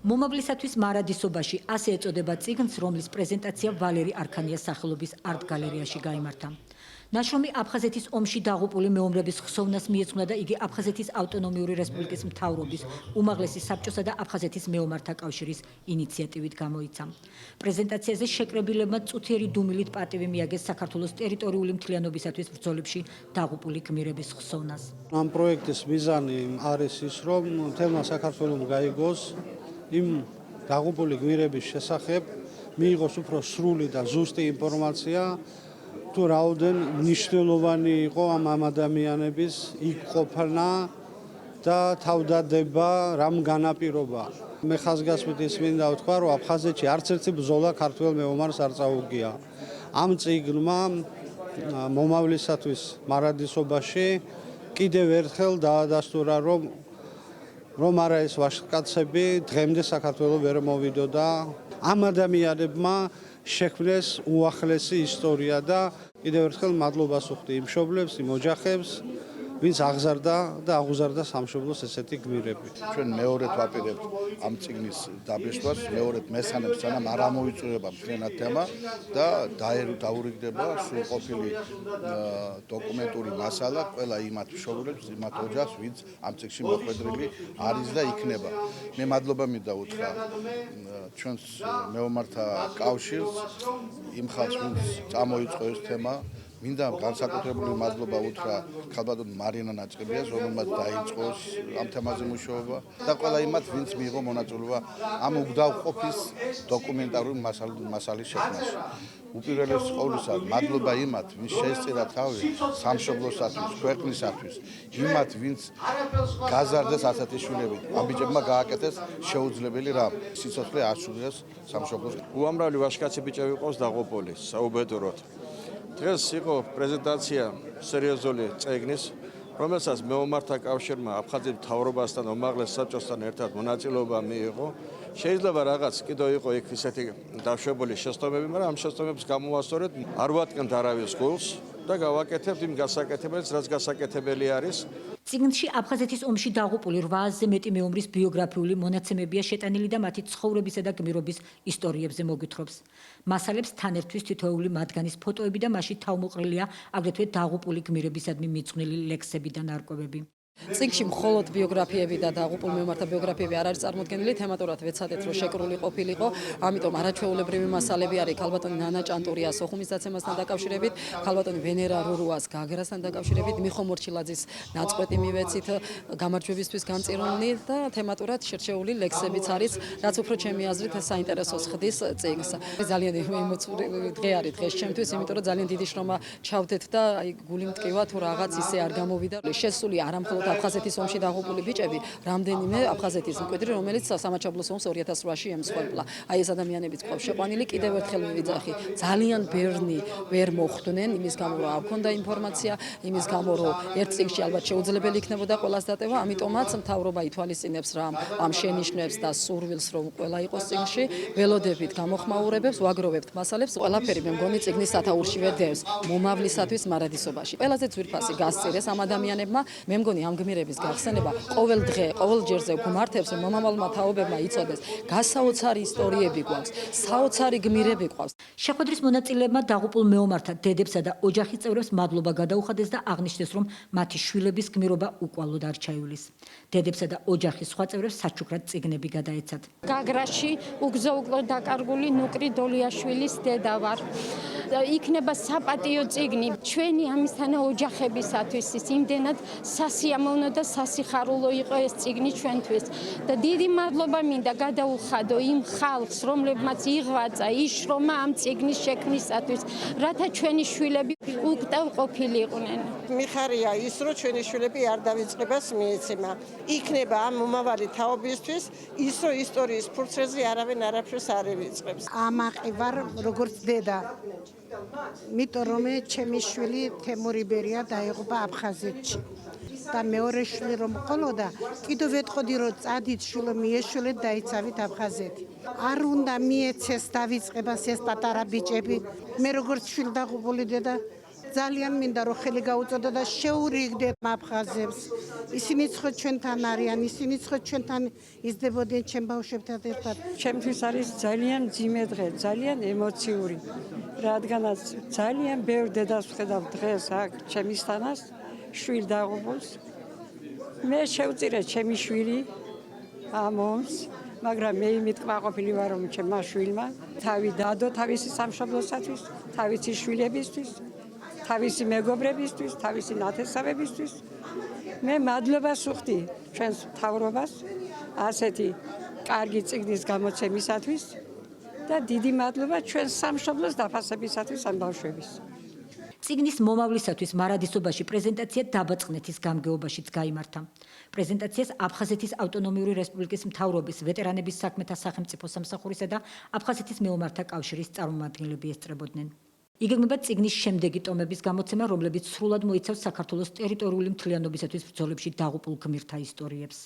მომავლისათვის მარადისობაში ასე ეწოდება წიგნს, რომლის პრეზენტაცია ვალერი არქანიას სახელობის არტ-გალერეაში გაიმართა. ნაშრომი აფხაზეთის ომში დაღუპული მეომრების ხსოვნას მიეძღვნა და იგი აფხაზეთის ავტონომიური რესპუბლიკის მთავრობის, უმაღლესი საბჭოსა და აფხაზეთის მეომართა კავშირის ინიციატივით გამოიცა. პრეზენტაციაზე შეკრებილებმა წუთიერი დუმილით პატივი მიაგეს საქართველოს ტერიტორიული მთლიანობისათვის ბრძოლებში დაღუპული გმირების ხსოვნას. ამ პროექტის მიზანი არის ის, რომ მთელმა საქართველოს გაიგოს იმ დაღუპული გმირების შესახებ, მიიღოს უფრო სრული და ზუსტი ინფორმაცია, თუ რაოდენ მნიშვნელოვანი იყო ამ ადამიანების იქ ყოფნა და თავდადება, რამ განაპირობა. მე ხაზგასმით ის მინდა ვთქვა, რომ აფხაზეთში არც ერთი ბრძოლა ქართველ მეომარს არ წაუგია. ამ წიგნმა მომავლისათვის მარადისობაში კიდევ ერთხელ დაადასტურა, რომ არა ეს ვაჟკაცები დღემდე საქართველოს ვერ მოვიდოდა. ამ ადამიანებმა შექმნეს უახლესი ისტორია და კიდევ ერთხელ მადლობას ვუხდი იმ მშობლებს, იმ ოჯახებს, ვინც აღზარდა და აღუზარდა სამშობლოს ესეთი გმირები. ჩვენ მეორედ ვაპირებთ ამ წიგნის დაბეჭდვას, მეორედ მესამეც სანამ არ ამოიწურება მთლიანად თემა და დაურიგდება სრულყოფილი დოკუმენტური მასალა ყველა იმათ მშობლებს, იმათ ოჯახს, ვინც ამ წიგნში მოხვედრილი არის და იქნება. მე მადლობა მინდა უთხრა ჩვენს მეომართა კავშირს, იმ ხალხს, ვინც წამოიწყო ეს თემა. მინდა განსაკუთრებული მადლობა უთხრა ქალბატონ მარინა ნაჭყებიას, რომელმაც დაიწყო ამ თემაზე მუშაობა და ყველა იმათ, ვინც მიიღო მონაწილეობა ამ უგდავყოფის დოკუმენტარული მასალის შექმნაში. უპირველეს ყოვლისა, მადლობა იმათ, ვინც შეესწირა თავი სამშობლოსათვის, ქვეყნისათვის, იმათ, ვინც გაზარდეს ასეთი შვილებით. ამ ბიჭებმა გააკეთეს შეუძლებელი რამ. სიცოცხლე ასრულეს სამშობლოს. უამრავი ვაჟკაცი ბიჭები ყავს დაღუპული, საუბედუროდ. დღეს იყო პრეზენტაცია სერიოზული წიგნის, რომელსაც მეომართა კავშირმა აფხაზეთის მთავრობასთან, უმაღლეს საბჭოსთან ერთად მონაწილეობა მიიღო. შეიძლება რაღაც კიდევ იყო იქ ისეთი დაშვებული შეცდომები, მაგრამ ამ შეცდომებს გამოვასწორეთ, არ ვატკნთ არავის გულს და გავაკეთებთ იმ გასაკეთებელს, რაც გასაკეთებელი არის. წიგნში აფხაზეთის ომში დაღუპული 800-ზე მეტი მეომრის ბიოგრაფიული მონაცემებია შეტანილი და მათი ცხოვრებისა და გმირობის ისტორიებზე მოგვითხრობს. მასალებს თან ერთვის თითოეული მათგანის ფოტოები და მასში თავმოყრილია აგრეთვე დაღუპული გმირებისადმი მიძღვნილი ლექსები და ნარკვევები. წიგნში მხოლოდ ბიოგრაფიები და დაღუპულ მეომართა ბიოგრაფიები არ არის წარმოდგენილი, თემატურად ვეცადეთ, რომ შეკრული ყოფილიყო, ამიტომ არაჩვეულებრივი მასალები არის ქალბატონი ნანა ჭანტურიას ოხუმის დაცემასთან დაკავშირებით, ქალბატონი ვენერა რურუას გაგრასთან დაკავშირებით, მიხო მორჩილაძის ნაწყვეტი მივეცით გამარჯვებისთვის განწირული და თემატურად შერჩეული ლექსებიც არის, რაც უფრო ჩემი აზრით საინტერესოს ხდის წიგნს. ძალიან დღე არის დღეს ჩემთვის, იმიტომ რომ ძალიან დიდი შრომა ჩავდეთ და აი გული მტკივა თუ რაღაც ისე არ გამოვიდა. შესული არა მხოლოდ აფხაზეთის ომში დაღუპული ბიჭები, რამდენიმე აფხაზეთის მკვიდრი, რომელიც სამაჩაბლოს ომს 2008-ში ემსხვერპლა. აი ეს ადამიანებიც ყავს შეყვანილი, კიდევ ერთხელ მივიძახი. ძალიან ბევრი ვერ მოხვდნენ, იმის გამო რომ არ ქონდა ინფორმაცია, იმის გამო რომ ერთ წიგნში ალბათ შეუძლებელი იქნებოდა ყველას დატევა, ამიტომაც მთავრობა ითვალისწინებს რა ამ შენიშვნებს და სურვილს, რომ ყველა იყოს წიგნში, ველოდებით გამოხმაურებებს, ვაგროვებთ მასალებს, ყველაფერი მე მგონი წიგნის სათაურში ვედევს მომავლისათვის მარადისობაში. ყველაზე ძვირფასი გასწირეს ამ ადამიანებმა, მე მგონი ამ გმირების გახსენება ყოველ დღე, ყოველ ჯერზე გვმართებს, რომ მომავალმა თაობებმა იცოდეს, გასაოცარი ისტორიები გვაქვს, საოცარი გმირები გვაქვს. შეხვედრის მონაწილეებმა დაღუპულ მეომართა დედებსა და ოჯახის წევრებს მადლობა გადაუხადეს და აღნიშნეს, რომ მათი შვილების გმირობა უკვალოდ არ ჩაივლის. დედებსა და ოჯახის სხვა წევრებს საჩუქრად წიგნები გადაეცათ. გაგრაში უგზო-უგლო დაკარგული ნუკრი დოლიაშვილის დედა ვარ. იქნება საპატიო წიგნი ჩვენი ამისთანა ოჯახებისათვის, იმდენად სასიამოვნო და სასიხარულო იყო ეს წიგნი ჩვენთვის და დიდი მადლობა მინდა გადაუხადო იმ ხალხს, რომლებმაც იღვაწა, იშრომა ამ წიგნის შექმნისათვის, რათა ჩვენი შვილები უკტავყოფილიყვნენ. მიხარია ის, რომ ჩვენი შვილები არ დავიწყებას მიეცემა. იქნება ამ მომავალი თაობისთვის ის, რომ ისტორიის ფურცლებზე არავინ არაფერს არ ივიწყებს. ამაყი ვარ როგორც დედა. იმიტომ რომ ჩემი შვილი თემური ბერია დაიღუპა აფხაზეთში. და მეორე შვილი რომ ყოლოდა, კიდევ ვეტყოდი რომ წადით შვილო მიეშვილეთ დაიცავით აფხაზეთი. არ უნდა მიეცეს დავიწყებას ეს პატარა ბიჭები. მე როგორც შვილდაღუპული დედა ძალიან მინდა რომ ხელი გაუწოდო და შეურიგდეთ აფხაზებს. ისინიც ხო ჩვენთან არიან, ისინიც ხო ჩვენთან იზრდებოდნენ ჩემ ბავშვებთან ერთად. ჩემთვის არის ძალიან მძიმე დღე, ძალიან ემოციური. რადგანაც ძალიან ბევრ დედას ვხედავ დღეს აქ ჩემისთანაც, შვილ დაღუპულს. მე შევწირე ჩემი შვილი ამ ომს, მაგრამ მე იმით კმაყოფილი ვარ, რომ ჩემმა შვილმა თავი დადო თავისი სამშობლოსათვის, თავისი შვილებისთვის, თავისი მეგობრებისთვის, თავისი ნათესავებისთვის. მე მადლობას ვუხდი ჩვენს მთავრობას ასეთი კარგი წიგნის გამოცემისათვის და დიდი მადლობა ჩვენს სამშობლოს დაფასებისათვის ამ ბავშვების. წიგნის მომავლისათვის მარადისობაში პრეზენტაცია დაბაწყნეთის გამგეობაშიც გაიმართა. პრეზენტაციას აფხაზეთის ავტონომიური რესპუბლიკის მთავრობის, ვეტერანების საქმეთა სახელმწიფო სამსახურისა და აფხაზეთის მეომართა კავშირის წარმომადგენლები ესწრებოდნენ. იგეგმება წიგნის შემდეგი ტომების გამოცემა, რომლებიც სრულად მოიცავს საქართველოს ტერიტორიული მთლიანობისათვის ბრძოლებში დაღუპულ გმირთა ისტორიებს.